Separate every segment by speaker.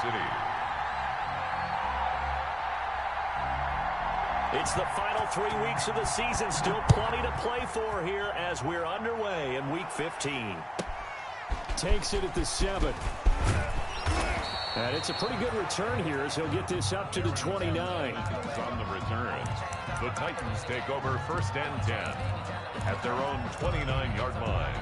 Speaker 1: City.
Speaker 2: It's the final 3 weeks of the season. Still plenty to play for here as we're underway in Week 15.
Speaker 3: Takes it at the 7. And it's a pretty good return here as he'll get this up to the 29.
Speaker 1: On the return, the Titans take over 1st and 10 at their own 29-yard line.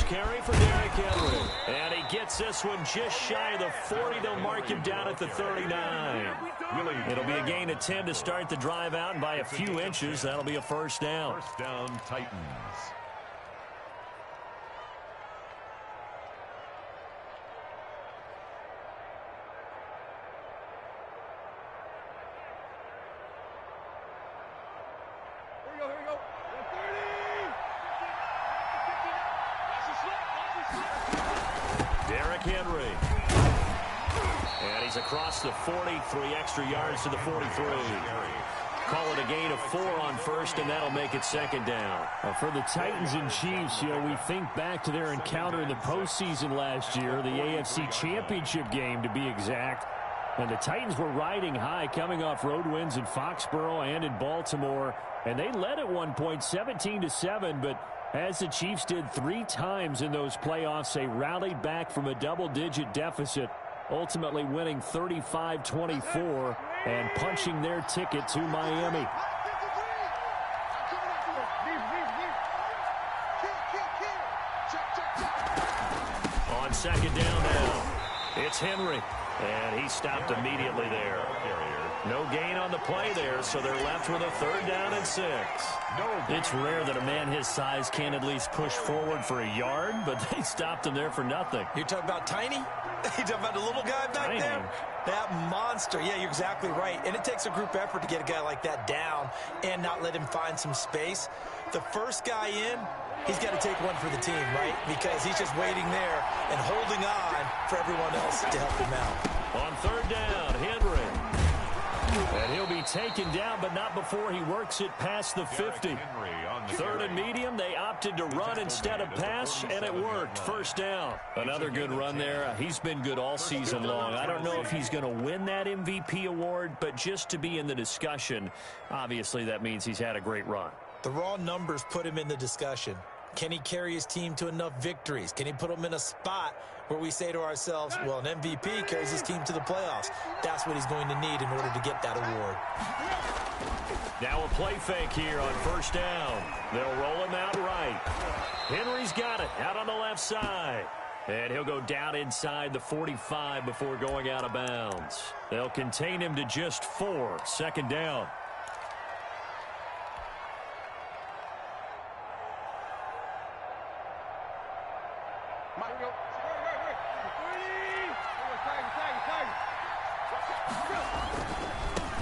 Speaker 2: Carry for Derrick Henry. And he gets this one just shy of the 40. They'll mark him down at the 39. It'll be a gain of 10 to start the drive out, and by a few inches, that'll be a first down.
Speaker 1: First down, Titans.
Speaker 2: Henry. And he's across the 40, 3 extra yards to the 43. Call it a gain of 4 on first, and that'll make it second down.
Speaker 3: For the Titans and Chiefs, we think back to their encounter in the postseason last year, the AFC Championship game to be exact. And the Titans were riding high, coming off road wins in Foxborough and in Baltimore. And they led at one point 17-7, but as the Chiefs did 3 times in those playoffs, they rallied back from a double-digit deficit, ultimately winning 35-24 and punching their ticket to Miami.
Speaker 2: On second down now, it's Henry, and he stopped immediately there. No gain on the play there, so they're left with a 3rd down and 6.
Speaker 3: It's rare that a man his size can at least push forward for a yard, but they stopped him there for nothing.
Speaker 4: You're talking about Tiny? You're talking about the little guy back there? That monster. Yeah, you're exactly right. And it takes a group effort to get a guy like that down and not let him find some space. The first guy in, he's got to take one for the team, right? Because he's just waiting there and holding on for everyone else to help him out.
Speaker 2: On 3rd down, Henry. And he'll be taken down, but not before he works it past the 50. 3rd and medium, they opted to run instead of pass, and it worked. First down. Another good run there. He's been good all season long. I don't know if he's going to win that MVP award, but just to be in the discussion, obviously that means he's had a great run.
Speaker 4: The raw numbers put him in the discussion. Can he carry his team to enough victories? Can he put them in a spot where we say to ourselves, well, an MVP carries his team to the playoffs? That's what he's going to need in order to get that award.
Speaker 2: Now a play fake here on first down. They'll roll him out right. Henry's got it out on the left side. And he'll go down inside the 45 before going out of bounds. They'll contain him to just 4. Second down.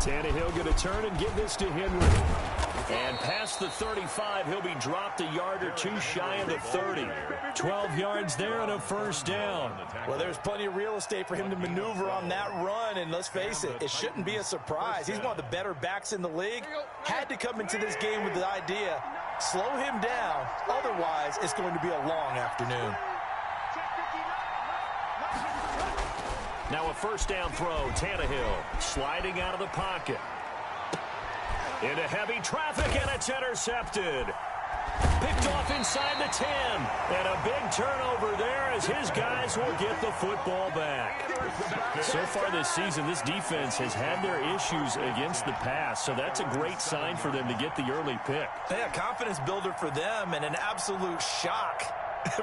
Speaker 2: Tannehill going to turn and give this to Henry. And past the 35, he'll be dropped a yard or 2 shy of the 30. 12 yards there and a first down.
Speaker 4: Well, there's plenty of real estate for him to maneuver on that run, and let's face it, it shouldn't be a surprise. He's one of the better backs in the league. Had to come into this game with the idea, slow him down, otherwise it's going to be a long afternoon.
Speaker 2: Now a first down throw, Tannehill sliding out of the pocket. Into heavy traffic, and it's intercepted. Picked off inside the 10. And a big turnover there as his guys will get the football back. So far this season, this defense has had their issues against the pass, so that's a great sign for them to get the early pick.
Speaker 4: Yeah, confidence builder for them and an absolute shock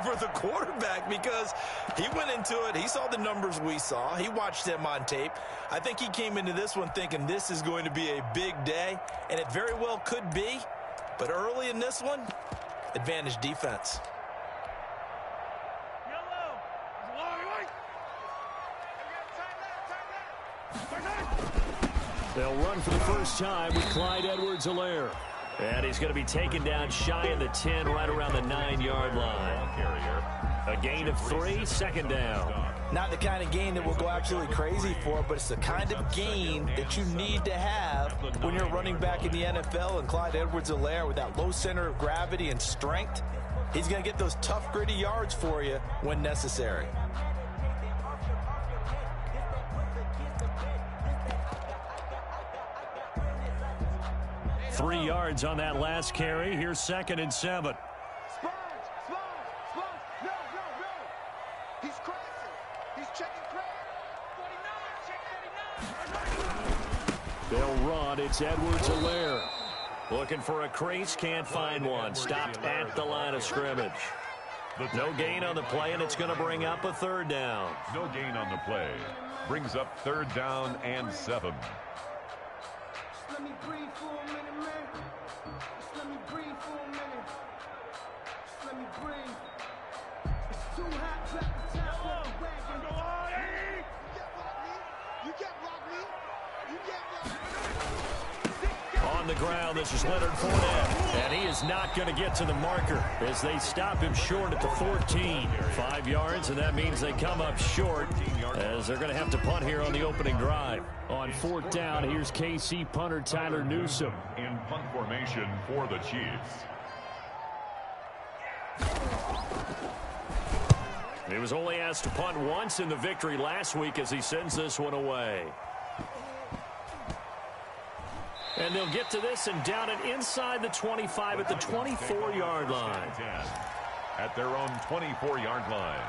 Speaker 4: for the quarterback because he went into it. He saw the numbers we saw. He watched them on tape. I think he came into this one thinking this is going to be a big day, and it very well could be. But early in this one, advantage defense.
Speaker 3: They'll run for the first time with Clyde Edwards-Helaire.
Speaker 2: And he's going to be taken down shy of the 10, right around the 9-yard line. A gain of 3, 2nd down.
Speaker 4: Not the kind of gain that will go absolutely crazy for, but it's the kind of gain that you need to have when you're running back in the NFL. And Clyde Edwards-Helaire, with that low center of gravity and strength, he's going to get those tough, gritty yards for you when necessary.
Speaker 2: Three yards on that last carry. Here's 2nd and 7.
Speaker 5: He's crossing. He's checking crack. 49, check 39.
Speaker 2: They'll run. It's Edwards-Helaire. Looking for a crease. Can't find one. Stopped at the line of scrimmage. No gain on the play, and it's going to bring up a 3rd down.
Speaker 1: No gain on the play. Brings up 3rd down and 7.
Speaker 5: Just let me breathe for a minute, man. Just let me breathe for a minute. Just let me breathe. It's too hot, back the top of the wagon. You get rock me. You get rock me.
Speaker 2: On the ground, this is Leonard Fournette. And he is not going to get to the marker as they stop him short at the 14. 5 yards, and that means they come up short as they're going to have to punt here on the opening drive.
Speaker 3: On 4th down, here's KC punter Tyler Newsome.
Speaker 1: In punt formation for the Chiefs.
Speaker 2: He was only asked to punt once in the victory last week as he sends this one away. And they'll get to this and down it inside the 25 at the 24-yard line.
Speaker 1: At their own 24-yard line.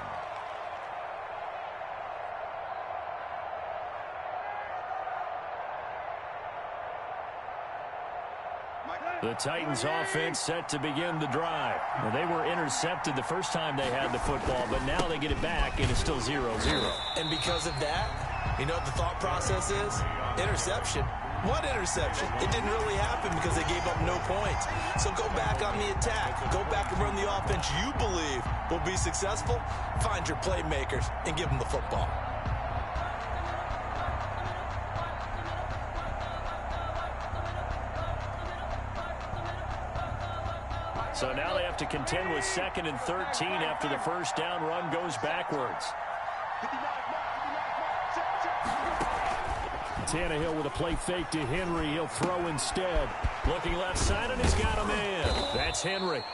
Speaker 2: The Titans offense set to begin the drive. Well, they were intercepted the first time they had the football, but now they get it back, and it's still 0-0.
Speaker 4: And because of that, you know what the thought process is? Interception. What interception? It didn't really happen because they gave up no points. So go back on the attack. Go back and run the offense you believe will be successful. Find your playmakers and give them the football.
Speaker 2: So now they have to contend with 2nd and 13 after the first down run goes backwards.
Speaker 3: Tannehill with a play fake to Henry. He'll throw instead.
Speaker 2: Looking left side, and he's got a man. That's Henry.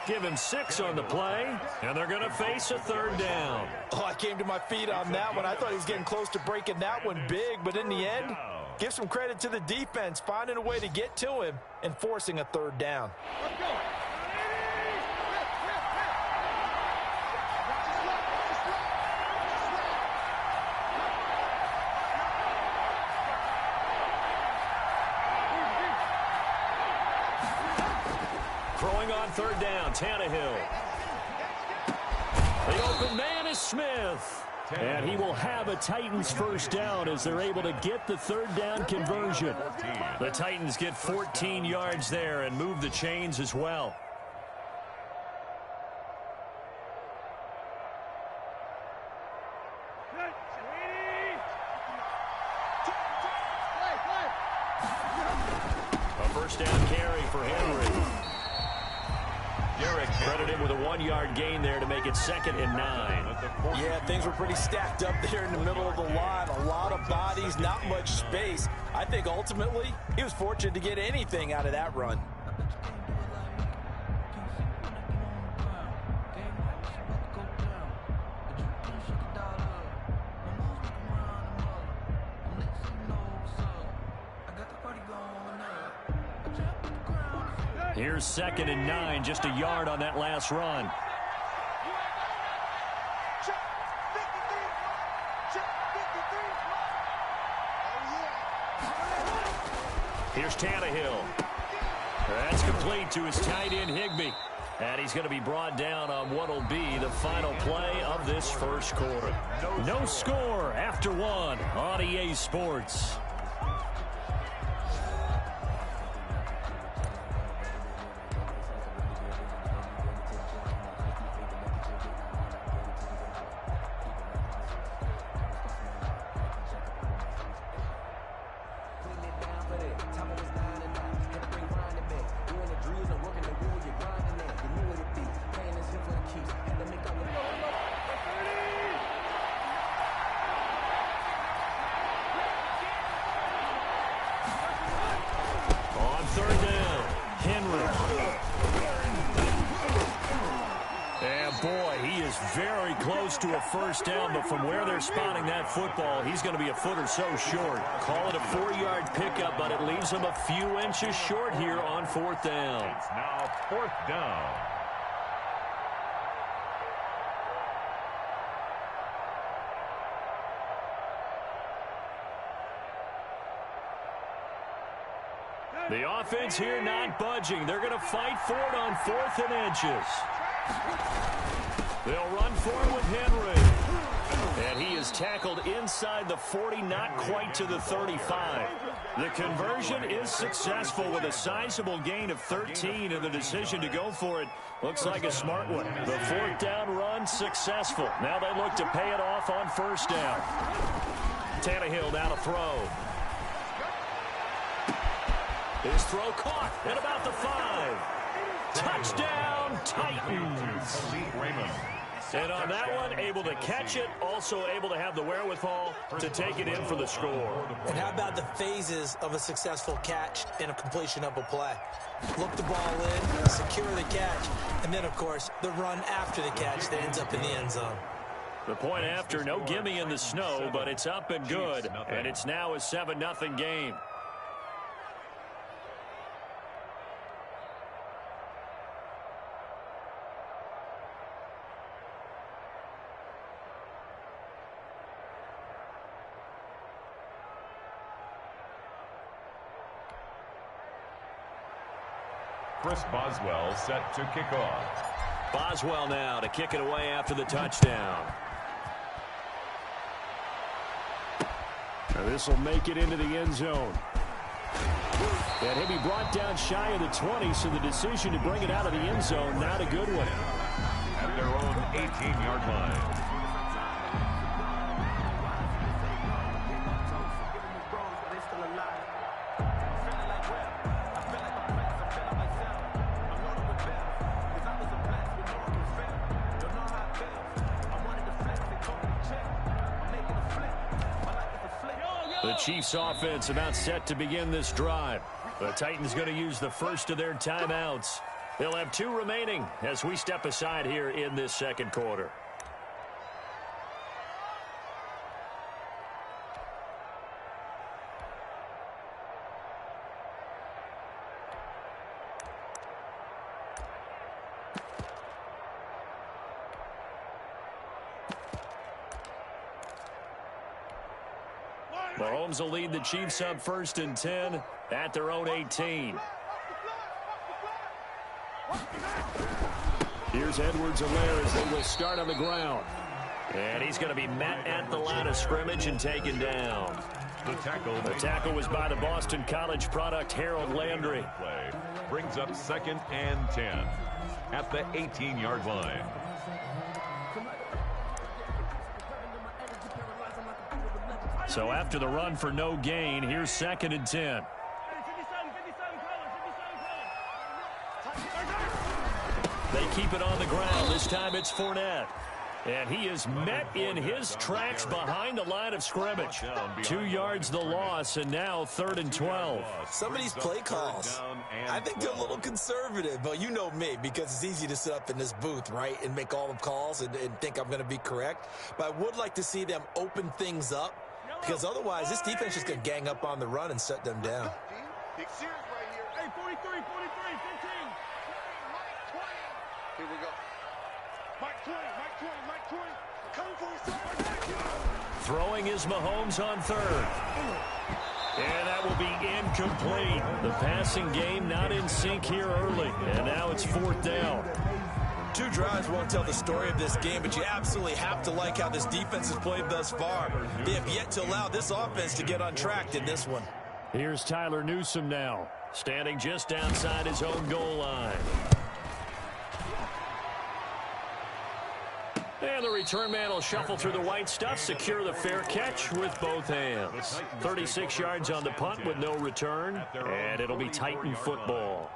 Speaker 2: Give him 6 on the play, and they're going to face a 3rd down.
Speaker 4: Oh, I came to my feet on that one. I thought he was getting close to breaking that one big, but in the end, give some credit to the defense, finding a way to get to him and forcing a 3rd down.
Speaker 5: Let's go.
Speaker 2: Throwing on 3rd down, Tannehill. The open man is Smith.
Speaker 3: And he will have a Titans first down as they're able to get the 3rd down conversion.
Speaker 2: The Titans get 14 yards there and move the chains as well. A first down carry for Henry. Derek credited with a 1-yard gain there to make it 2nd and 9.
Speaker 4: Yeah, things were pretty stacked up there in the middle of the line. A lot of bodies, not much space. I think ultimately he was fortunate to get anything out of that run.
Speaker 2: Here's 2nd and 9, just a yard on that last run. Here's Tannehill. That's complete to his tight end, Higbee. And he's going to be brought down on what will be the final play of this first quarter. No score after 1 on EA Sports. was very close to a first down, but from where they're spotting that football, he's going to be a foot or so short. Call it a 4-yard pickup, but it leaves him a few inches short here on 4th down.
Speaker 1: It's now 4th down.
Speaker 2: The offense here not budging. They're going to fight for it on 4th and inches. They'll run for it with Henry. And he is tackled inside the 40, not quite to the 35. The conversion is successful with a sizable gain of 13, and the decision to go for it looks like a smart one. The 4th down run successful. Now they look to pay it off on 1st down. Tannehill now to throw. His throw caught at about the 5. Touchdown, Titans. And on that one, able to catch it, also able to have the wherewithal to take it in for the score.
Speaker 4: And how about the phases of a successful catch and a completion of a play? Look the ball in, secure the catch, and then, of course, the run after the catch that ends up in the end zone.
Speaker 2: The point after, no gimme in the snow, but it's up and good, and it's now a 7-0 game.
Speaker 1: Chris Boswell set to kick off.
Speaker 2: Boswell now to kick it away after the touchdown.
Speaker 3: This will make it into the end zone. And he'll be brought down shy of the 20, so the decision to bring it out of the end zone, not a good one.
Speaker 1: At their own 18-yard line.
Speaker 2: The Chiefs offense about set to begin this drive. The Titans going to use the first of their timeouts. They'll have 2 remaining as we step aside here in this second quarter. Mahomes will lead the Chiefs up 1st and 10 at their own 18.
Speaker 3: Here's Edwards-Helaire as they will start on the ground.
Speaker 2: And he's going to be met at the line of scrimmage and taken down. The tackle was by the Boston College product, Harold Landry.
Speaker 1: Play brings up 2nd and 10 at the 18-yard line.
Speaker 2: So after the run for no gain, here's 2nd and 10. They keep it on the ground. This time it's Fournette. And he is met in his tracks behind the line of scrimmage. 2 yards the loss, and now 3rd and 12.
Speaker 4: Some of these play calls, I think they're a little conservative, but you know me, because it's easy to sit up in this booth, right, and make all the calls and think I'm going to be correct. But I would like to see them open things up, because otherwise this defense is going to gang up on the run and shut them down.
Speaker 5: Big series right here. Hey, 43, 15. Here we go. Mike 20. Come for it.
Speaker 2: Throwing is Mahomes on 3rd. And that will be incomplete. The passing game not in sync here early. And now it's 4th down.
Speaker 4: 2 drives won't tell the story of this game, but you absolutely have to like how this defense has played thus far. They have yet to allow this offense to get untracked in this one.
Speaker 3: Here's Tyler Newsome now.
Speaker 2: Standing just outside his own goal line. And the return man will shuffle through the white stuff, secure the fair catch with both hands. 36 yards on the punt with no return, and it'll be Titan football.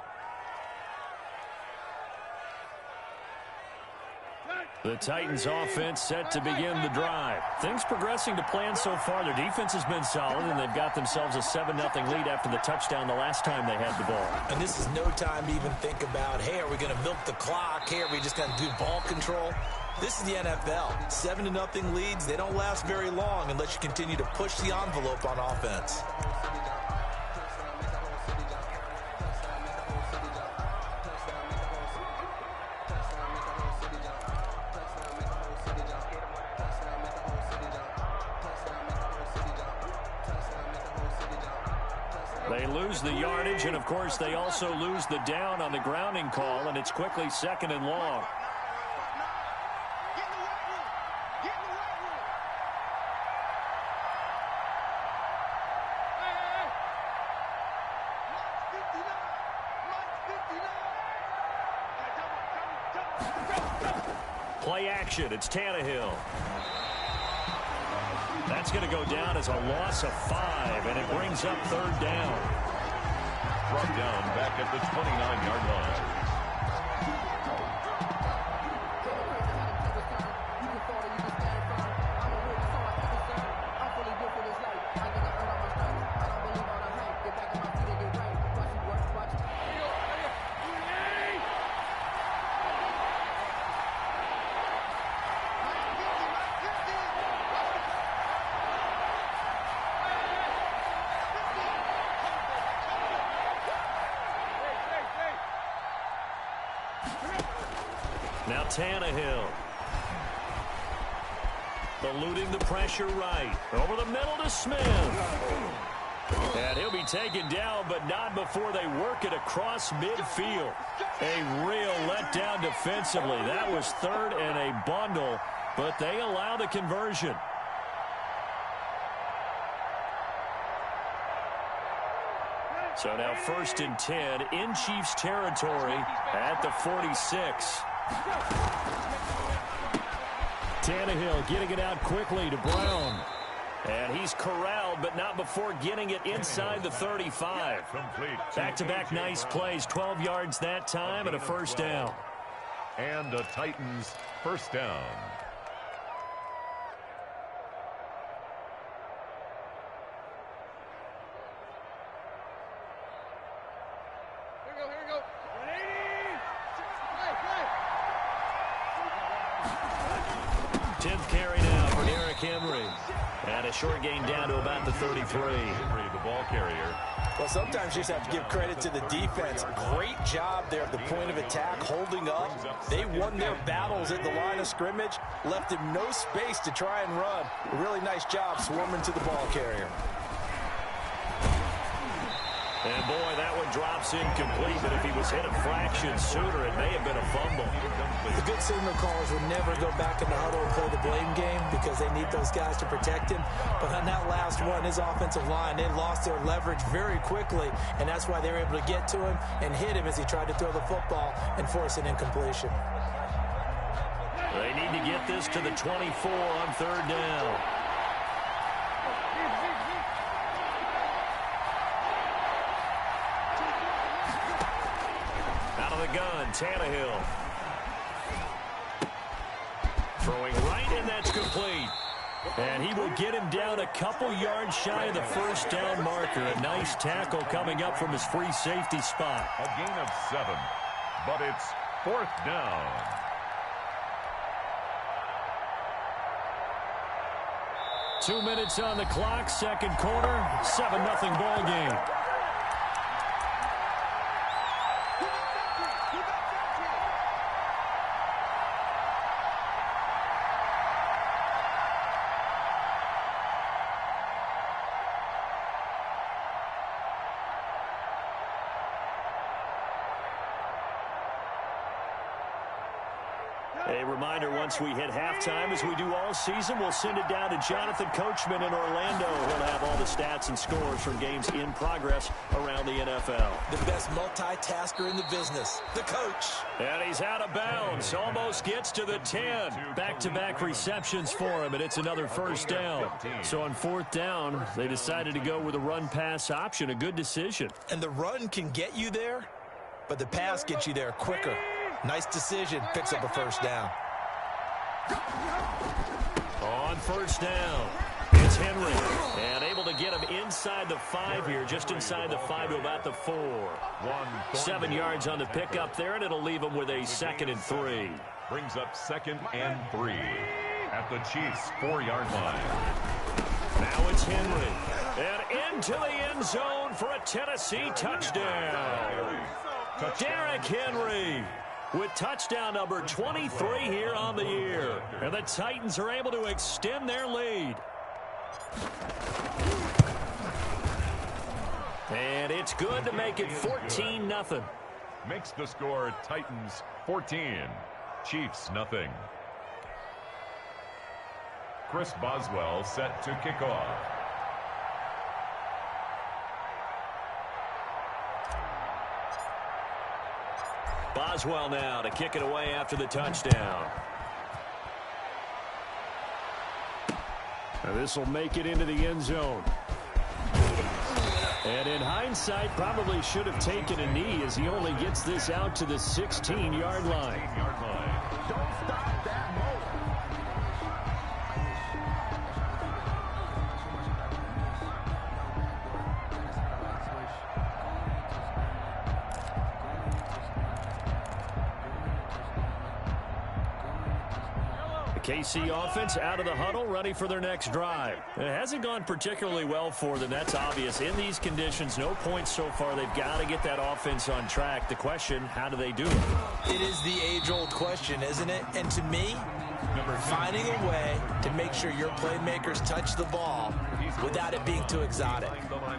Speaker 2: The Titans offense set to begin the drive. Things progressing to plan so far. Their defense has been solid, and they've got themselves a 7-0 lead after the touchdown the last time they had the ball.
Speaker 4: And this is no time to even think about, hey, are we going to milk the clock? Hey, are we just going to do ball control? This is the NFL. 7-0 leads, they don't last very long unless you continue to push the envelope on offense.
Speaker 3: They lose the yardage, and, of course, they also lose the down on the grounding call, and it's quickly 2nd and long. Play action. It's Tannehill. That's going to go down as a loss of 5, and it brings up 3rd down.
Speaker 1: Brought down back at the 29-yard line.
Speaker 3: Now Tannehill. Eluding the pressure right. Over the middle to Smith. And he'll be taken down, but not before they work it across midfield. A real letdown defensively. That was 3rd and a bundle, but they allow the conversion. So now 1st and 10 in Chiefs territory at the 46. Tannehill getting it out quickly to Brown. And he's corralled, but not before getting it inside the 35. Back-to-back nice plays, 12 yards that time and a 1st down.
Speaker 1: And the Titans 1st down.
Speaker 3: And a short gain down to about the 33.
Speaker 1: Henry, the ball carrier.
Speaker 4: Well, sometimes you just have to give credit to the defense. Great job there at the point of attack, holding up. They won their battles at the line of scrimmage, left him no space to try and run. A really nice job swarming to the ball carrier.
Speaker 3: And, boy, that one drops incomplete, but if he was hit a fraction sooner, it may have been a fumble.
Speaker 4: The good signal callers would never go back in the huddle and play the blame game because they need those guys to protect him. But on that last one, his offensive line, they lost their leverage very quickly, and that's why they were able to get to him and hit him as he tried to throw the football and force an incompletion.
Speaker 3: They need to get this to the 24 on 3rd down. Gun, Tannehill. Throwing right, and that's complete. And he will get him down a couple yards shy of the 1st down marker. A nice tackle coming up from his free safety spot.
Speaker 1: A gain of 7, but it's 4th down.
Speaker 3: Two minutes on the clock, 2nd quarter, 7-0 ball game. A reminder, once we hit halftime, as we do all season, we'll send it down to Jonathan Coachman in Orlando. He'll have all the stats and scores from games in progress around the NFL.
Speaker 4: The best multitasker in the business, the coach.
Speaker 3: And he's out of bounds, almost gets to the 10. Back-to-back receptions for him, and it's another 1st down. So on 4th down, they decided to go with a run-pass option, a good decision.
Speaker 4: And the run can get you there, but the pass gets you there quicker. Nice decision, picks up a 1st down.
Speaker 3: On 1st down, it's Henry. And able to get him inside the 5 here, just inside the 5 to about the 4. 7 yards on the pickup there, and it'll leave him with a 2nd and 3.
Speaker 1: Brings up 2nd and 3 at the Chiefs' 4-yard line.
Speaker 2: Now it's Henry. And into the end zone for a Tennessee touchdown. Derrick Henry with touchdown number 23 here on the year. And the Titans are able to extend their lead. And it's good to make it 14-0.
Speaker 1: Makes the score Titans 14, Chiefs nothing. Chris Boswell set to kick off.
Speaker 2: Boswell now to kick it away after the touchdown.
Speaker 3: Now this will make it into the end zone. And in hindsight, probably should have taken a knee as he only gets this out to the 16-yard line.
Speaker 5: Don't stop that moment.
Speaker 2: KC offense out of the huddle, ready for their next drive. It hasn't gone particularly well for them. That's obvious. In these conditions, no points so far. They've got to get that offense on track. The question, how do they do it?
Speaker 4: It is the age-old question, isn't it? And to me, finding a way to make sure your playmakers touch the ball without it being too exotic.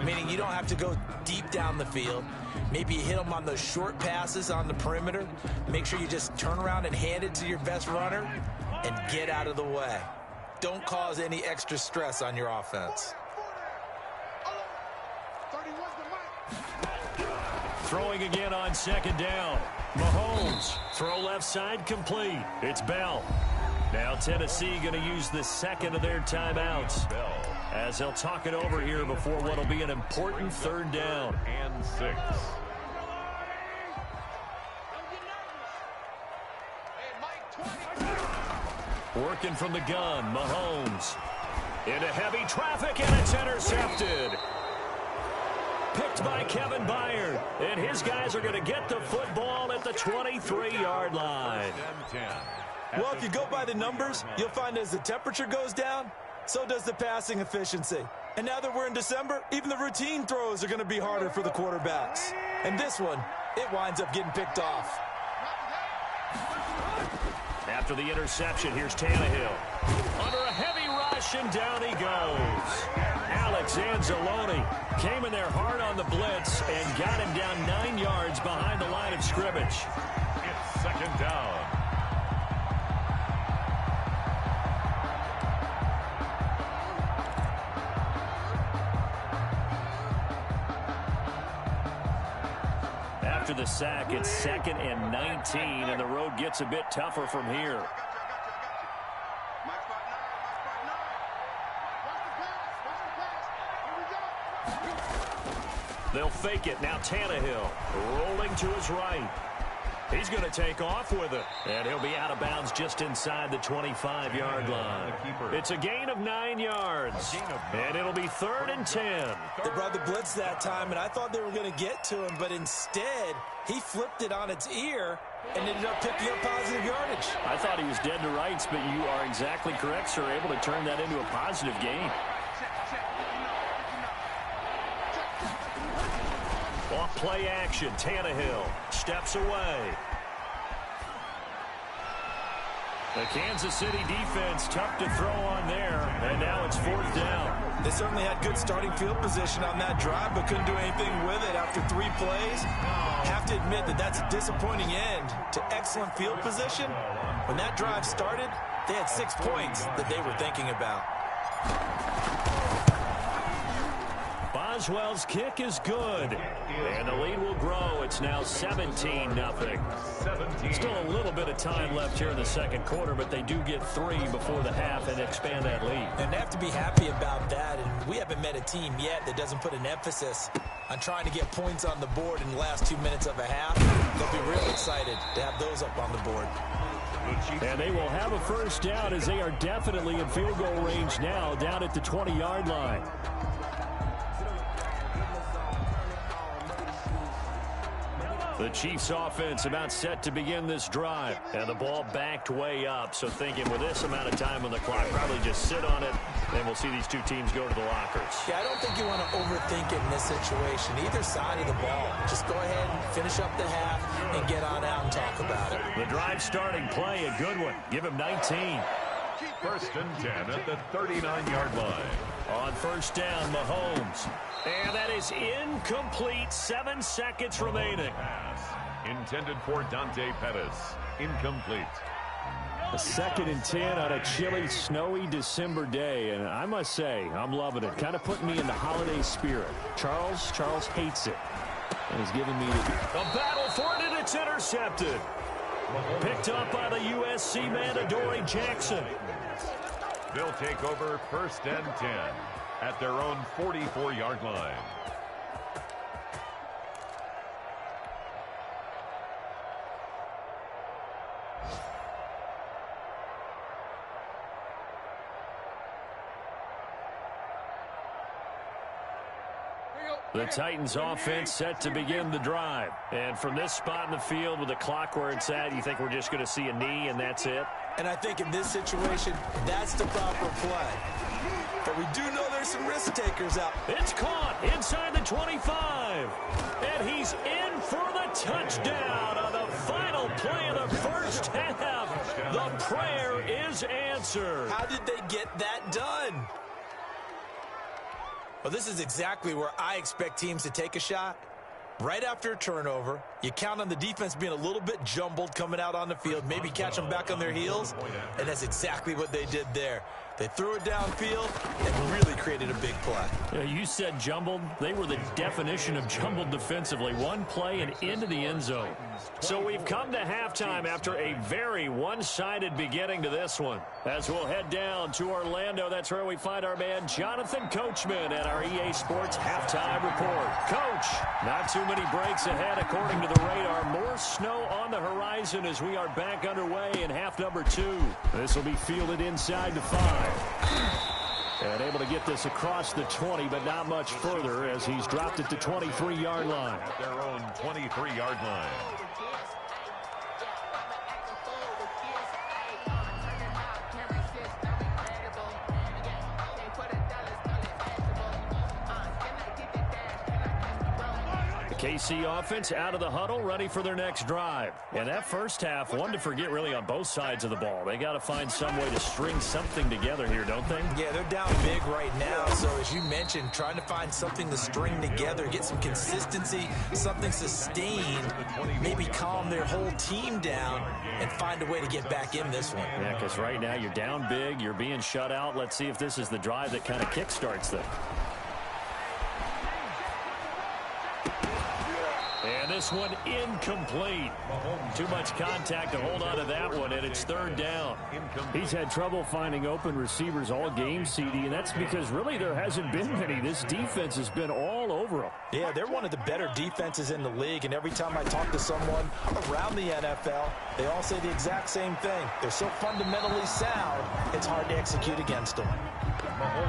Speaker 4: Meaning you don't have to go deep down the field. Maybe you hit them on those short passes on the perimeter. Make sure you just turn around and hand it to your best runner and get out of the way. Don't cause any extra stress on your offense.
Speaker 2: Throwing again on 2nd down. Mahomes, throw left side complete. It's Bell. Now Tennessee going to use the second of their timeouts as they'll talk it over here before what will be an important 3rd down.
Speaker 1: And 6.
Speaker 2: Working from the gun, Mahomes. Into heavy traffic, and it's intercepted. Picked by Kevin Byard. And his guys are going to get the football at the 23-yard line.
Speaker 4: Well, if you go by the numbers, you'll find as the temperature goes down, so does the passing efficiency. And now that we're in December, even the routine throws are going to be harder for the quarterbacks. And this one, it winds up getting picked off.
Speaker 2: After the interception, here's Tannehill. Under a heavy rush, and down he goes. Alex Anzalone came in there hard on the blitz and got him down 9 yards behind the line of scrimmage.
Speaker 1: It's 2nd down.
Speaker 2: After the sack, it's 2nd and 19, and the road gets a bit tougher from here. They'll fake it. Now Tannehill rolling to his right. He's going to take off with it. And he'll be out of bounds just inside the 25-yard line. It's a gain of 9 yards. And it'll be 3rd and 10.
Speaker 4: They brought the blitz that time, and I thought they were going to get to him, but instead, he flipped it on its ear and ended up picking up positive yardage.
Speaker 3: I thought he was dead to rights, but you are exactly correct, sir. Able to turn that into a positive gain.
Speaker 2: Off play action, Tannehill steps away. The Kansas City defense tough to throw on there, and now it's 4th down.
Speaker 4: They certainly had good starting field position on that drive, but couldn't do anything with it after 3 plays. Have to admit that that's a disappointing end to excellent field position. When that drive started, they had 6 points that they were thinking about.
Speaker 2: Boswell's kick is good, and the lead will grow. It's now 17-0. Still a little bit of time left here in the 2nd quarter, but they do get 3 before the half and expand that lead.
Speaker 4: And they have to be happy about that, and we haven't met a team yet that doesn't put an emphasis on trying to get points on the board in the last 2 minutes of a half. They'll be real excited to have those up on the board.
Speaker 3: And they will have a 1st down as they are definitely in field goal range now down at the 20-yard line.
Speaker 2: The Chiefs offense about set to begin this drive. And the ball backed way up. So thinking with this amount of time on the clock, probably just sit on it. Then we'll see these two teams go to the lockers.
Speaker 4: Yeah, I don't think you want to overthink it in this situation. Either side of the ball. Just go ahead and finish up the half and get on out and talk about it.
Speaker 2: The drive starting play, a good one. Give him 19.
Speaker 1: First and 10 at the 39-yard line.
Speaker 2: On first down, Mahomes. And that is incomplete. 7 seconds remaining.
Speaker 1: Pass intended for Dante Pettis. Incomplete.
Speaker 3: A 2nd and 10 on a chilly, snowy December day. And I must say, I'm loving it. Kind of putting me in the holiday spirit. Charles hates it. And he's giving me
Speaker 2: a battle for it, and it's intercepted. Picked up by the USC man, Adoree Jackson.
Speaker 1: They'll take over first and 10 at their own 44-yard line.
Speaker 2: The Titans offense set to begin the drive. And from this spot in the field with the clock where it's at, you think we're just going to see a knee and that's it?
Speaker 4: And I think in this situation, that's the proper play. But we do know there's some risk takers out.
Speaker 2: It's caught inside the 25. And he's in for the touchdown on the final play of the first half. The prayer is answered.
Speaker 4: How did they get that done? Well, this is exactly where I expect teams to take a shot. Right after a turnover, you count on the defense being a little bit jumbled coming out on the field, maybe catch them back on their heels, and that's exactly what they did there. They threw it downfield and really created a big play.
Speaker 3: Yeah, you said jumbled. They were the definition of jumbled defensively. One play and into the end zone.
Speaker 2: So we've come to halftime after a very one-sided beginning to this one. As we'll head down to Orlando, that's where we find our man Jonathan Coachman at our EA Sports Halftime Report. Coach, not too many breaks ahead according to the radar. More snow on the horizon as we are back underway in half number 2.
Speaker 3: This will be fielded inside the 5. And able to get this across the 20, but not much further as he's dropped it to 23-yard line.
Speaker 1: At their own 23-yard line.
Speaker 2: KC offense out of the huddle, ready for their next drive. And that first half, one to forget really on both sides of the ball. They got to find some way to string something together here, don't they?
Speaker 4: Yeah, they're down big right now. So as you mentioned, trying to find something to string together, get some consistency, something sustained, maybe calm their whole team down and find a way to get back in this one.
Speaker 2: Yeah, because right now you're down big, you're being shut out. Let's see if this is the drive that kind of kickstarts them. And this one incomplete. Too much contact to hold on to that one, and it's third down.
Speaker 3: He's had trouble finding open receivers all game, CD, and that's because really there hasn't been many. This defense has been all over him.
Speaker 4: Yeah, they're one of the better defenses in the league, and every time I talk to someone around the NFL, they all say the exact same thing. They're so fundamentally sound, it's hard to execute against them.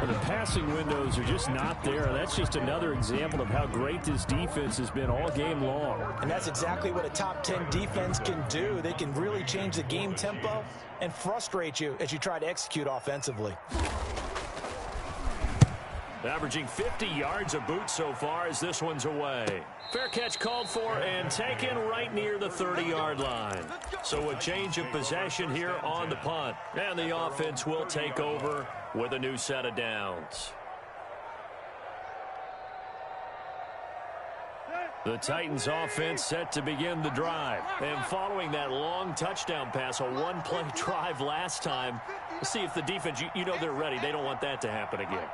Speaker 3: And the passing windows are just not there. That's just another example of how great this defense has been all game long.
Speaker 4: And that's exactly what a top 10 defense can do. They can really change the game tempo and frustrate you as you try to execute offensively.
Speaker 2: Averaging 50 yards a boot so far as this one's away. Fair catch called for and taken right near the 30-yard line. So a change of possession here on the punt. And the offense will take over with a new set of downs. The Titans offense set to begin the drive. And following that long touchdown pass, a one-play drive last time, we'll see if the defense, you know they're ready. They don't want that to happen again.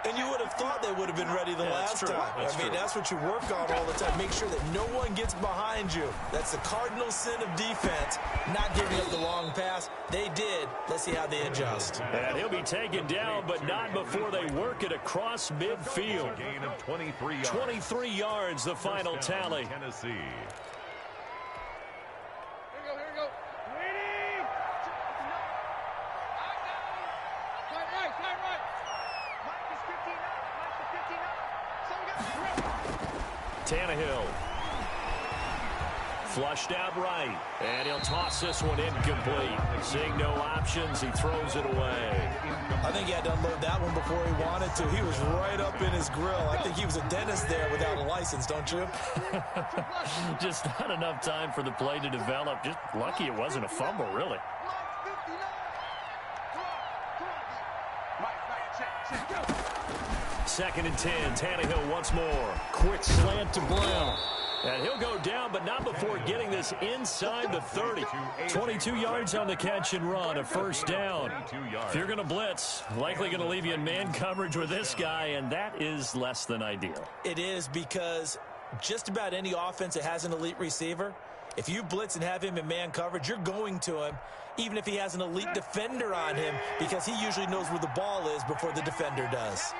Speaker 4: And you would have thought they would have been ready the last time. I mean, that's what you work on all the time. Make sure that no one gets behind you. That's the cardinal sin of defense, not giving up the long pass. They did. Let's see how they adjust.
Speaker 2: And he'll be taken down, but not before they work it across midfield.
Speaker 1: Gain of 23 yards.
Speaker 2: 23 yards, the final tally.
Speaker 1: Tennessee.
Speaker 5: Here we go. Waiting. Tight right. Mike is 15 up. Mike is 15 up.
Speaker 2: Tannehill. Flushed out right. And he'll toss this one incomplete. Seeing no options, he throws it away.
Speaker 4: I think he had to unload that one before he wanted to. He was right up in his grill. I think he was a dentist there without a license, don't you?
Speaker 3: Just not enough time for the play to develop. Just lucky it wasn't a fumble, really.
Speaker 2: Second and 10. Tannehill once more.
Speaker 3: Quick slant to Brown.
Speaker 2: And he'll go down, but not before getting this inside the 30.
Speaker 3: 22 yards on the catch and run, a first down. If you're going to blitz, likely going to leave you in man coverage with this guy, and that is less than ideal.
Speaker 4: It is, because just about any offense that has an elite receiver, if you blitz and have him in man coverage, you're going to him, even if he has an elite defender on him, because he usually knows where the ball is before the defender does.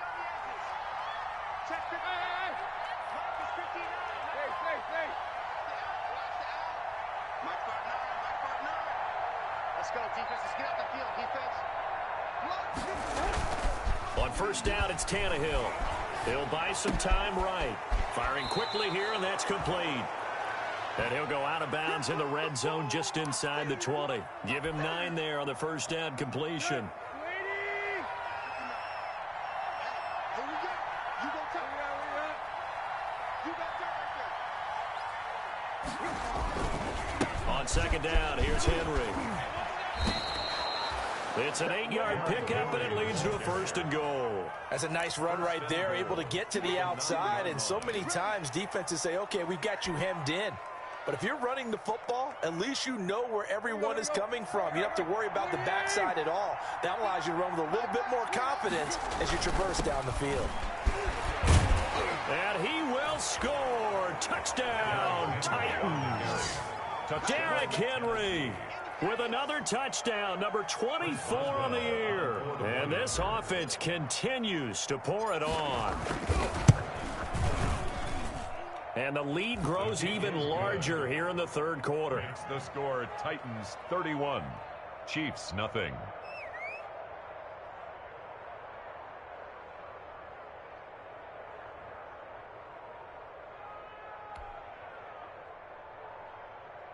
Speaker 2: On first down, it's Tannehill. He'll buy some time right. Firing quickly here, and that's complete. And he'll go out of bounds in the red zone just inside the 20. Give him 9 there on the first down completion. On second down, here's Henry. It's an 8-yard pickup, and it leads to a first and goal.
Speaker 4: That's a nice run right there, able to get to the outside. And so many times defenses say, okay, we've got you hemmed in. But if you're running the football, at least you know where everyone is coming from. You don't have to worry about the backside at all. That allows you to run with a little bit more confidence as you traverse down the field.
Speaker 2: And he will score. Touchdown, Titans. Derrick Henry with another touchdown, number 24 on the year. And this offense continues to pour it on. And the lead grows even larger here in the third quarter.
Speaker 1: The score, Titans 31, Chiefs nothing.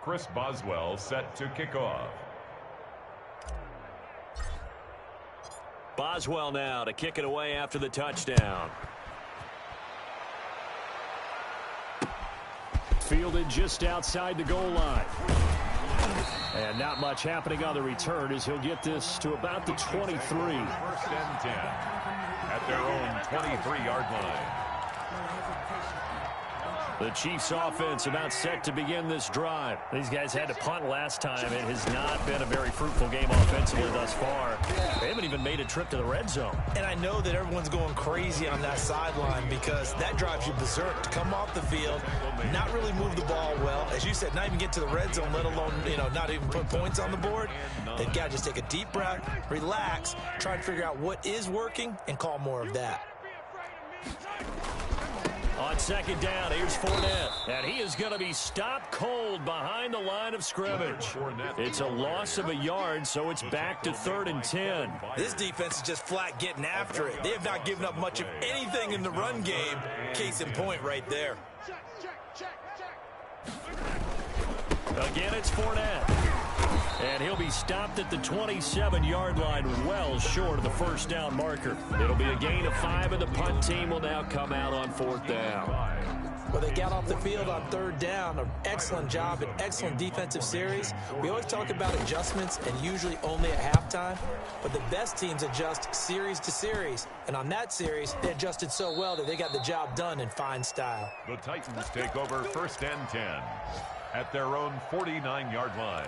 Speaker 1: Chris Boswell set to kick off.
Speaker 2: Boswell now to kick it away after the touchdown.
Speaker 3: Fielded just outside the goal line. And not much happening on the return as he'll get this to about the 23.
Speaker 1: First and 10 at their own 23-yard line.
Speaker 3: The Chiefs offense about set to begin this drive. These guys had to punt last time. It has not been a very fruitful game offensively thus far. They haven't even made a trip to the red zone.
Speaker 4: And I know that everyone's going crazy on that sideline because that drives you berserk to come off the field, not really move the ball well. As you said, not even get to the red zone, let alone, not even put points on the board. They've got to just take a deep breath, relax, try and figure out what is working and call more of that.
Speaker 2: On second down, here's Fournette. And he is going to be stopped cold behind the line of scrimmage. It's a loss of a yard, so it's back to 3rd and 10.
Speaker 4: This defense is just flat getting after it. They have not given up much of anything in the run game. Case in point right there.
Speaker 2: Again, it's Fournette. And he'll be stopped at the 27-yard line, well short of the first down marker. It'll be a gain of 5, and the punt team will now come out on 4th down.
Speaker 4: Well, they got off the field on 3rd down. An excellent job, an excellent defensive series. We always talk about adjustments, and usually only at halftime. But the best teams adjust series to series. And on that series, they adjusted so well that they got the job done in fine style.
Speaker 1: The Titans take over 1st and 10 at their own 49-yard line.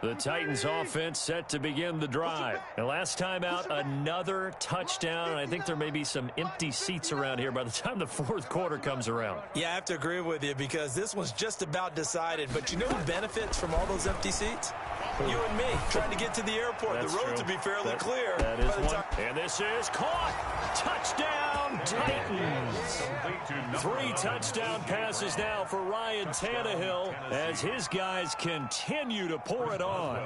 Speaker 3: The Titans offense set to begin the drive. And last time out, another touchdown. And I think there may be some empty seats around here by the time the 4th quarter comes around.
Speaker 4: Yeah, I have to agree with you because this one's just about decided. But you know who benefits from all those empty seats? You and me, trying to get to the airport.
Speaker 3: That's
Speaker 4: the roads
Speaker 3: true.
Speaker 4: will be fairly clear.
Speaker 3: That is one.
Speaker 2: And this is caught. Touchdown, Titans. 3 touchdown passes now for Ryan Tannehill as his guys continue to pour it on.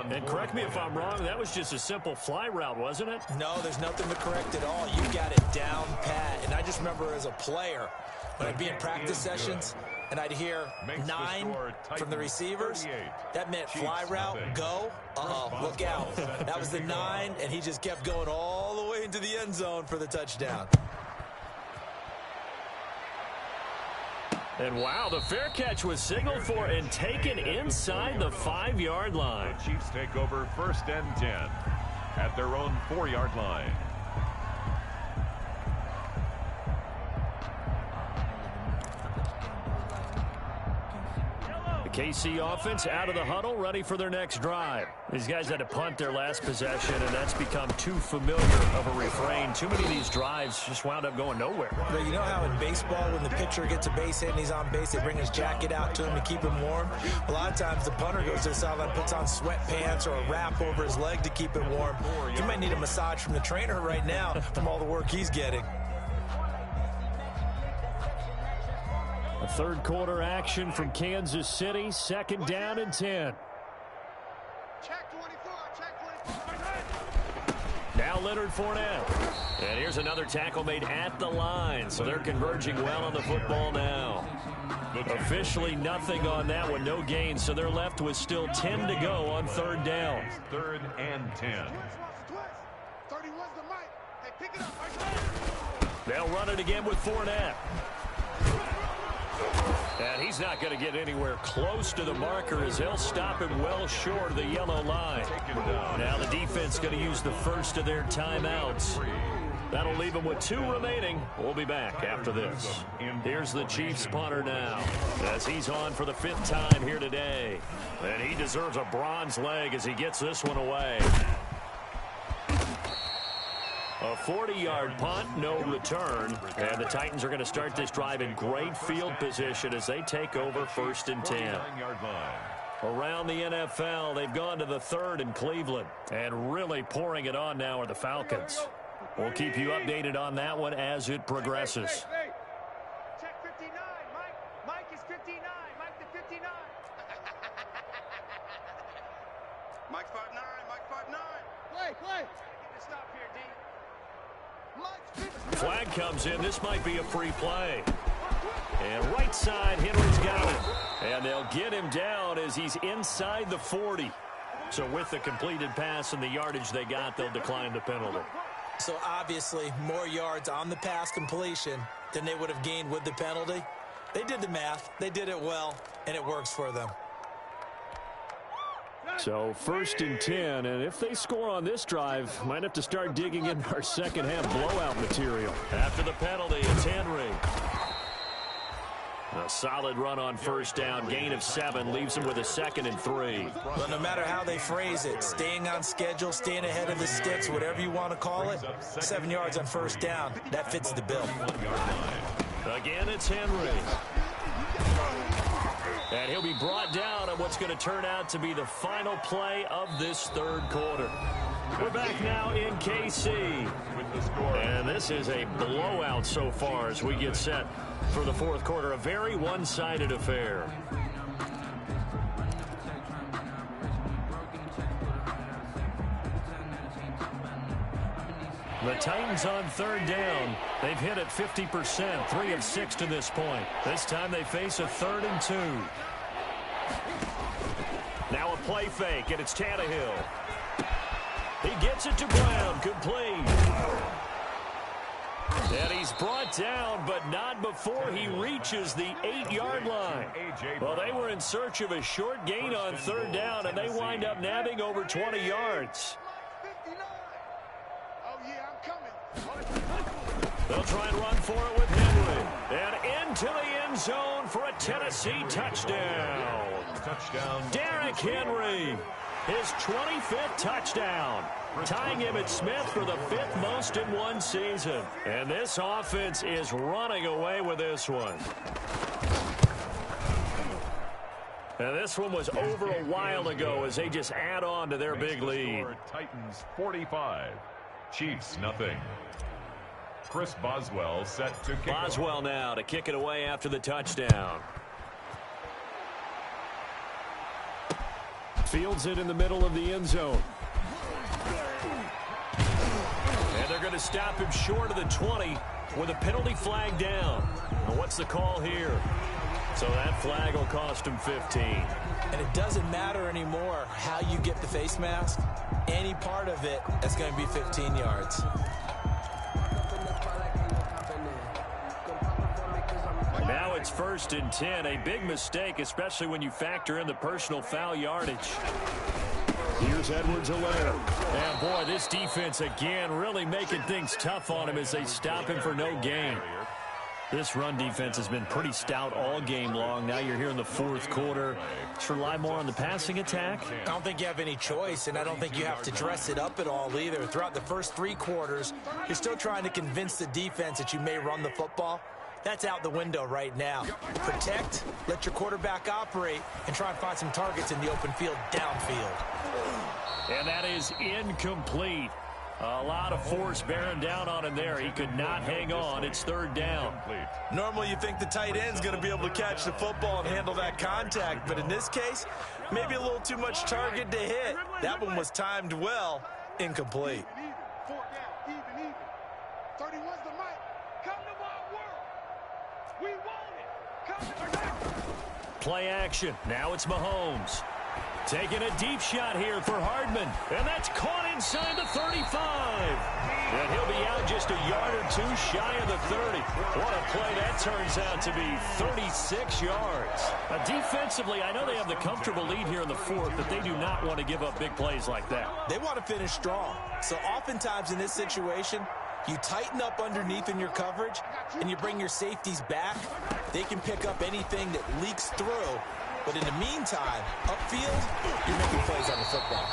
Speaker 2: And correct me if I'm wrong, that was just a simple fly route, wasn't it?
Speaker 4: No, there's nothing to correct at all. You got it down pat. And I just remember as a player, when I'd be in practice sessions, and I'd hear 9 from the receivers, that meant fly route, go, look out. That was the 9, and he just kept going all the way into the end zone for the touchdown.
Speaker 2: And wow, the fair catch was signaled for and taken inside the 5-yard line.
Speaker 1: The Chiefs take over 1st and 10 at their own 4-yard line.
Speaker 2: KC offense out of the huddle, ready for their next drive. These guys had to punt their last possession, and that's become too familiar of a refrain. Too many of these drives just wound up going nowhere.
Speaker 4: But you know how in baseball, when the pitcher gets a base hit and he's on base, they bring his jacket out to him to keep him warm? A lot of times the punter goes to the sideline, puts on sweatpants or a wrap over his leg to keep it warm. He might need a massage from the trainer right now from all the work he's getting.
Speaker 2: A third quarter action from Kansas City, 2nd down and 10.
Speaker 5: Check 24, check 24.
Speaker 2: Now Leonard Fournette. And here's another tackle made at the line, so they're converging well on the football now. Officially nothing on that one, no gain, so they're left with still 10 to go on 3rd down.
Speaker 1: 3rd and 10.
Speaker 5: 31's the mic. Hey, pick it up.
Speaker 2: They'll run it again with Fournette. And he's not going to get anywhere close to the marker as they'll stop him well short of the yellow line. Now the defense going to use the first of their timeouts. That'll leave them with 2 remaining. We'll be back after this. Here's the Chiefs punter now as he's on for the 5th time here today. And he deserves a bronze leg as he gets this one away. A 40-yard punt, no return. And the Titans are going to start this drive in great field position as they take over 1st and 10. Around the NFL, they've gone to the 3rd in Cleveland. And really pouring it on now are the Falcons. We'll keep you updated on that one as it progresses.
Speaker 5: Check 59, Mike. Mike is 59. Mike the 59. Mike 5'9", Mike 5'9". Play. Stop here, D.
Speaker 2: Flag comes in. This might be a free play. And right side, Henry's got it. And they'll get him down as he's inside the 40. So with the completed pass and the yardage they got, they'll decline the penalty.
Speaker 4: So obviously more yards on the pass completion than they would have gained with the penalty. They did the math. They did it well, and it works for them.
Speaker 2: So 1st and 10, and if they score on this drive, might have to start digging in our second half blowout material. After the penalty, it's Henry. A solid run on 1st down, gain of 7, leaves him with a 2nd and 3.
Speaker 4: Well, no matter how they phrase it, staying on schedule, staying ahead of the sticks, whatever you want to call it, 7 yards on 1st down, that fits the bill.
Speaker 2: Again, it's Henry. And he'll be brought down on what's going to turn out to be the final play of this 3rd quarter. We're back now in KC. And this is a blowout so far as we get set for the 4th quarter. A very one-sided affair. The Titans on 3rd down. They've hit it 50%, 3 of 6 to this point. This time they face a 3rd and 2. Now a play fake, and it's Tannehill. He gets it to Brown, complete. And he's brought down, but not before he reaches the 8-yard line. Well, they were in search of a short gain on 3rd down, and they wind up nabbing over 20 yards. They'll try and run for it with Henry. And into the end zone for a Tennessee touchdown. Derrick Henry, his 25th touchdown, tying him at Smith for the 5th most in one season. And this offense is running away with this one. And this one was over a while ago as they just add on to their big lead.
Speaker 1: Titans 45, Chiefs nothing. Chris Boswell set to kick.
Speaker 2: Boswell now to kick it away after the touchdown.
Speaker 3: Fields it in the middle of the end zone.
Speaker 2: And they're going to stop him short of the 20 with a penalty flag down. Well, what's the call here? So that flag will cost him 15.
Speaker 4: And it doesn't matter anymore how you get the face mask. Any part of it, that's going to be 15 yards.
Speaker 2: Now it's 1st and 10. A big mistake, especially when you factor in the personal foul yardage.
Speaker 3: Here's Edwards-Helaire.
Speaker 2: And boy, this defense again really making things tough on him as they stop him for no gain. This run defense has been pretty stout all game long. Now you're here in the 4th quarter. Just rely more on the passing attack.
Speaker 4: I don't think you have any choice, and I don't think you have to dress it up at all either. Throughout the first 3 quarters, you're still trying to convince the defense that you may run the football. That's out the window right now. Protect, let your quarterback operate, and try and find some targets in the open field downfield.
Speaker 2: And that is incomplete. A lot of force bearing down on him there. He could not hang on. It's 3rd down.
Speaker 4: Normally you think the tight end's going to be able to catch the football and handle that contact, but in this case, maybe a little too much target to hit. That one was timed well, incomplete.
Speaker 5: 31's the mic. Come to my world. We want it. Come to my
Speaker 2: Play action. Now it's Mahomes. Taking a deep shot here for Hardman. And that's caught inside the 35. And he'll be out just a yard or 2 shy of the 30. What a play that turns out to be. 36 yards. Now, defensively, I know they have the comfortable lead here in the 4th, but they do not want to give up big plays like that.
Speaker 4: They want to finish strong. So oftentimes in this situation, you tighten up underneath in your coverage, and you bring your safeties back. They can pick up anything that leaks through. But in the meantime, upfield, you're making plays on the football.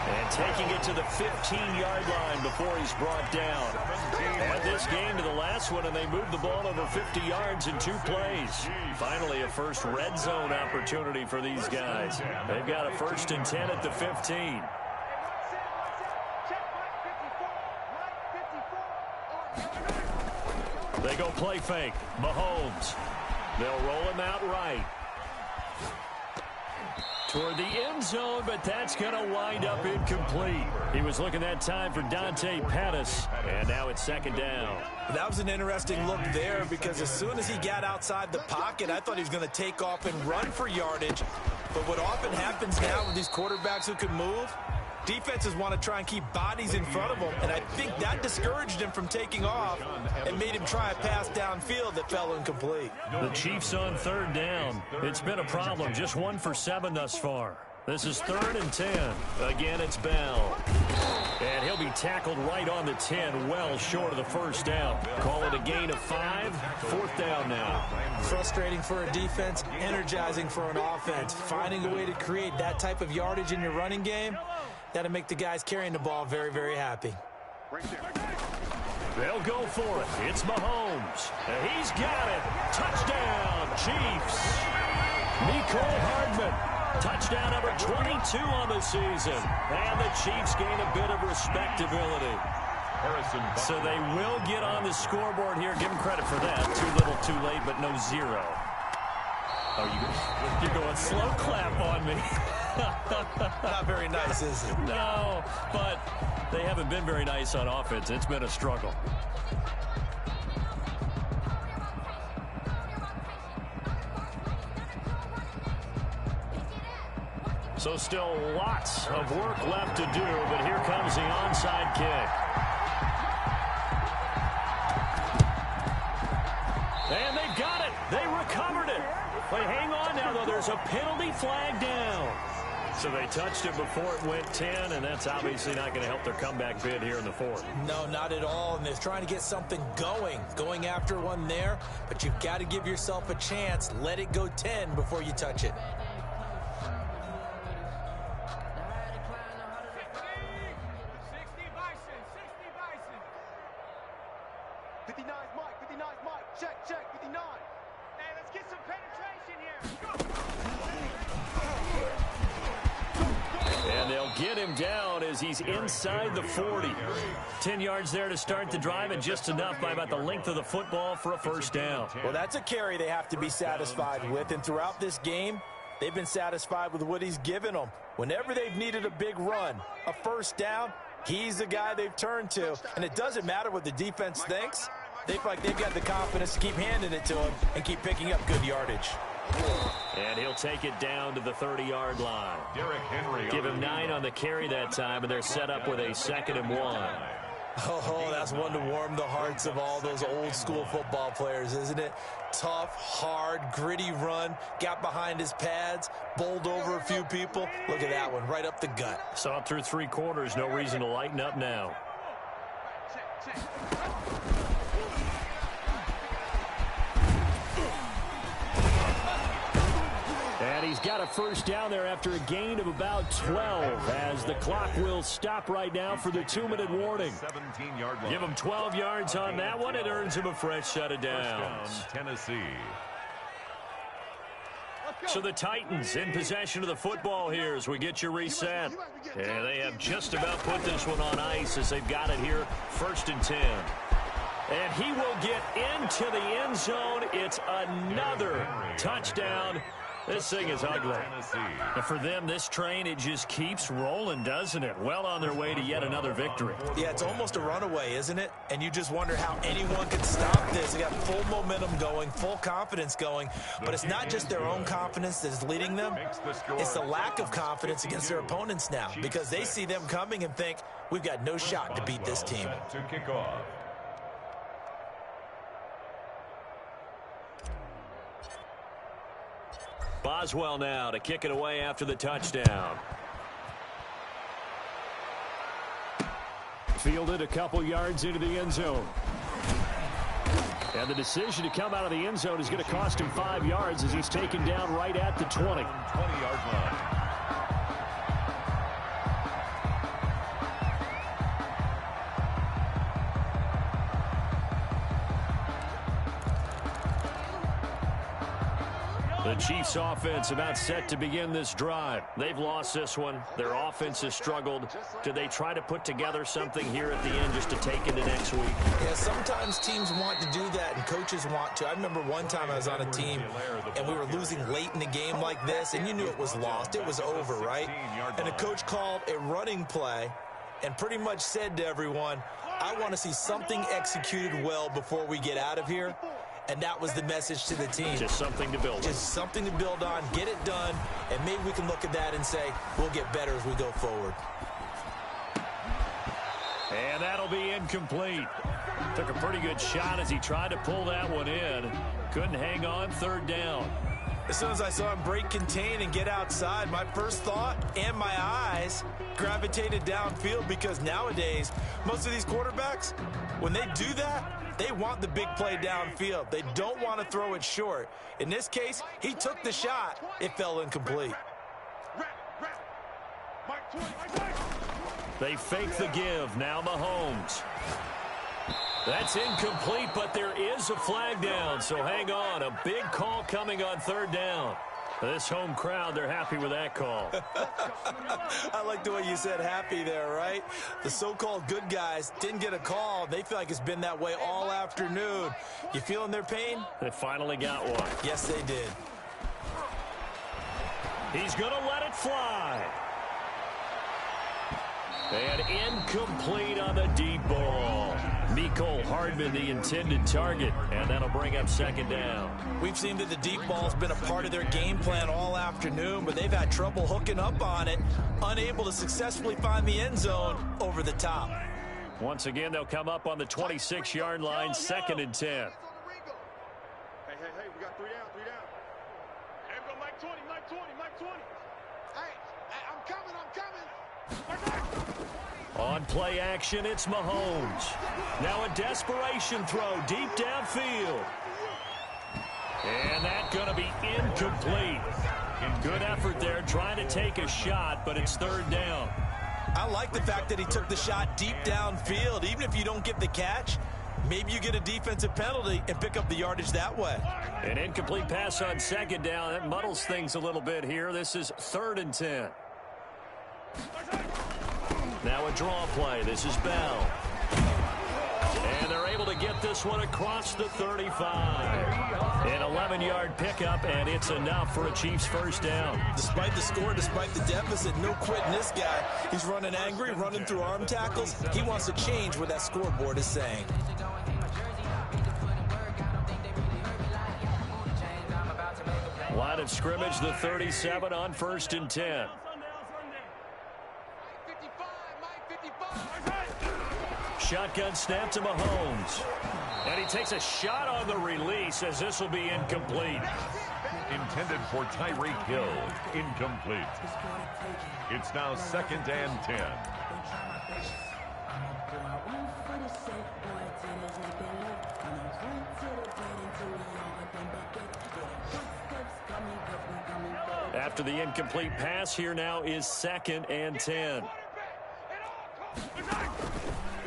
Speaker 2: And taking it to the 15-yard line before he's brought down. Add this game to the last one, and they moved the ball over 50 yards in 2 plays. Finally, a first red zone opportunity for these guys. They've got a 1st and 10 at the 15. They go play fake. Mahomes. They'll roll him out right. Toward the end zone, but that's going to wind up incomplete. He was looking that time for Dante Pettis, and now it's 2nd down.
Speaker 4: That was an interesting look there because as soon as he got outside the pocket, I thought he was going to take off and run for yardage. But what often happens now with these quarterbacks who can move, defenses want to try and keep bodies in front of them, and I think that discouraged him from taking off and made him try a pass downfield that fell incomplete.
Speaker 2: The Chiefs on 3rd down. It's been a problem. Just 1 for 7 thus far. This is 3rd and 10. Again, it's Bell. And he'll be tackled right on the 10, well short of the 1st down. Call it a gain of 5. 4th down now.
Speaker 4: Frustrating for a defense, energizing for an offense. Finding a way to create that type of yardage in your running game, that'll make the guys carrying the ball very, very happy.
Speaker 2: They'll go for it. It's Mahomes. And he's got it. Touchdown, Chiefs. Mecole Hardman. Touchdown number 22 on the season. And the Chiefs gain a bit of respectability. So they will get on the scoreboard here. Give them credit for that. Too little, too late, but no 0. Oh, you're going slow clap on me.
Speaker 4: Not very nice, is it?
Speaker 2: No, but they haven't been very nice on offense. It's been a struggle. So still lots of work left to do, but here comes the onside kick. And they've got it. They recovered it. But hang on now, though. There's a penalty flag down. So they touched it before it went 10, and that's obviously not going to help their comeback bid here in the 4th.
Speaker 4: No, not at all. And they're trying to get something going after one there. But you've got to give yourself a chance. Let it go 10 before you touch it.
Speaker 3: get him down as he's inside the 40. 10 yards there to start the drive, and just enough by about the length of the football for a first down.
Speaker 4: Well, that's a carry they have to be satisfied with, and throughout this game, they've been satisfied with what he's given them. Whenever they've needed a big run, a first down, he's the guy they've turned to. And it doesn't matter what the defense thinks. They feel like they've got the confidence to keep handing it to him and keep picking up good yardage.
Speaker 3: And he'll take it down to the 30-yard line.
Speaker 1: Derrick Henry.
Speaker 3: Give him 9 on the carry that time, and they're set up with a 2nd and 1.
Speaker 4: Oh, that's one to warm the hearts of all those old-school football players, isn't it? Tough, hard, gritty run, got behind his pads, bowled over a few people. Look at that one, right up the gut.
Speaker 3: Saw it through 3 quarters, no reason to lighten up now. And he's got a first down there after a gain of about 12 as the clock will stop right now for the 2-minute warning.
Speaker 1: 17-yard line.
Speaker 3: Give him 12 yards on that one. It earns him a fresh set of downs.
Speaker 1: Tennessee.
Speaker 3: So the Titans in possession of the football here as we get you reset. And they have just about put this one on ice as they've got it here, 1st and 10. And he will get into the end zone. It's another touchdown. This thing is ugly. And for them, this train, it just keeps rolling, doesn't it? Well on their way to yet another victory.
Speaker 4: Yeah, it's almost a runaway, isn't it? And you just wonder how anyone could stop this. They got full momentum going, full confidence going. But it's not just their own confidence that's leading them. It's the lack of confidence against their opponents now because they see them coming and think, we've got no shot to beat this team.
Speaker 1: To kick off.
Speaker 3: Boswell now to kick it away after the touchdown. Fielded a couple yards into the end zone. And the decision to come out of the end zone is going to cost him 5 yards as he's taken down right at the 20.
Speaker 1: 20-yard line.
Speaker 3: The Chiefs offense about set to begin this drive. They've lost this one. Their offense has struggled. Do they try to put together something here at the end just to take into next week?
Speaker 4: Yeah, sometimes teams want to do that and coaches want to. I remember one time I was on a team and we were losing late in the game like this and you knew it was lost. It was over, right? And the coach called a running play and pretty much said to everyone, I want to see something executed well before we get out of here. And that was the message to the team.
Speaker 3: Just something to build on.
Speaker 4: Just something to build on, get it done, and maybe we can look at that and say, we'll get better as we go forward.
Speaker 3: And that'll be incomplete. Took a pretty good shot as he tried to pull that one in. Couldn't hang on, 3rd down.
Speaker 4: As soon as I saw him break contain and get outside, my first thought and my eyes gravitated downfield because nowadays, most of these quarterbacks, when they do that, they want the big play downfield. They don't want to throw it short. In this case, he took the shot. It fell incomplete.
Speaker 3: They fake the give. Now Mahomes. That's incomplete, but there is a flag down, so hang on. A big call coming on 3rd down. This home crowd, they're happy with that call.
Speaker 4: I like the way you said happy there, right? The so-called good guys didn't get a call. They feel like it's been that way all afternoon. You feeling their pain?
Speaker 3: They finally got one.
Speaker 4: Yes, they did.
Speaker 3: He's going to let it fly. And incomplete on the deep ball. Mecole Hardman, the intended target, and that'll bring up 2nd down.
Speaker 4: We've seen that the deep ball's been a part of their game plan all afternoon, but they've had trouble hooking up on it, unable to successfully find the end zone over the top.
Speaker 3: Once again, they'll come up on the 26-yard line, 2nd and 10.
Speaker 6: Hey, we got 3 down. Hey, we go Mike 20. Hey, I'm coming.
Speaker 3: On play action, it's Mahomes. Now a desperation throw deep downfield. And that's going to be incomplete. Good effort there trying to take a shot, but it's 3rd down.
Speaker 4: I like the fact that he took the shot deep downfield. Even if you don't get the catch, maybe you get a defensive penalty and pick up the yardage that way.
Speaker 3: An incomplete pass on 2nd down. That muddles things a little bit here. This is 3rd and 10.
Speaker 2: Now a draw play. This is Bell. And they're able to get this one across the 35. An 11-yard pickup, and it's enough for a Chiefs first down.
Speaker 4: Despite the score, despite the deficit, no quitting this guy. He's running angry, running through arm tackles. He wants to change what that scoreboard is saying.
Speaker 2: Line of scrimmage, the 37 on 1st and 10. Shotgun snap to Mahomes. And he takes a shot on the release as this will be incomplete.
Speaker 1: Intended for Tyreek Hill. Incomplete. It's now 2nd and 10.
Speaker 2: After the incomplete pass, here now is 2nd and 10.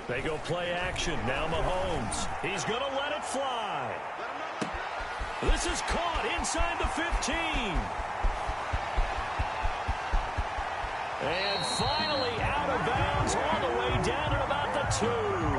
Speaker 2: They go play action. Now Mahomes. He's going to let it fly. This is caught inside the 15. And finally out of bounds all the way down at about the 2.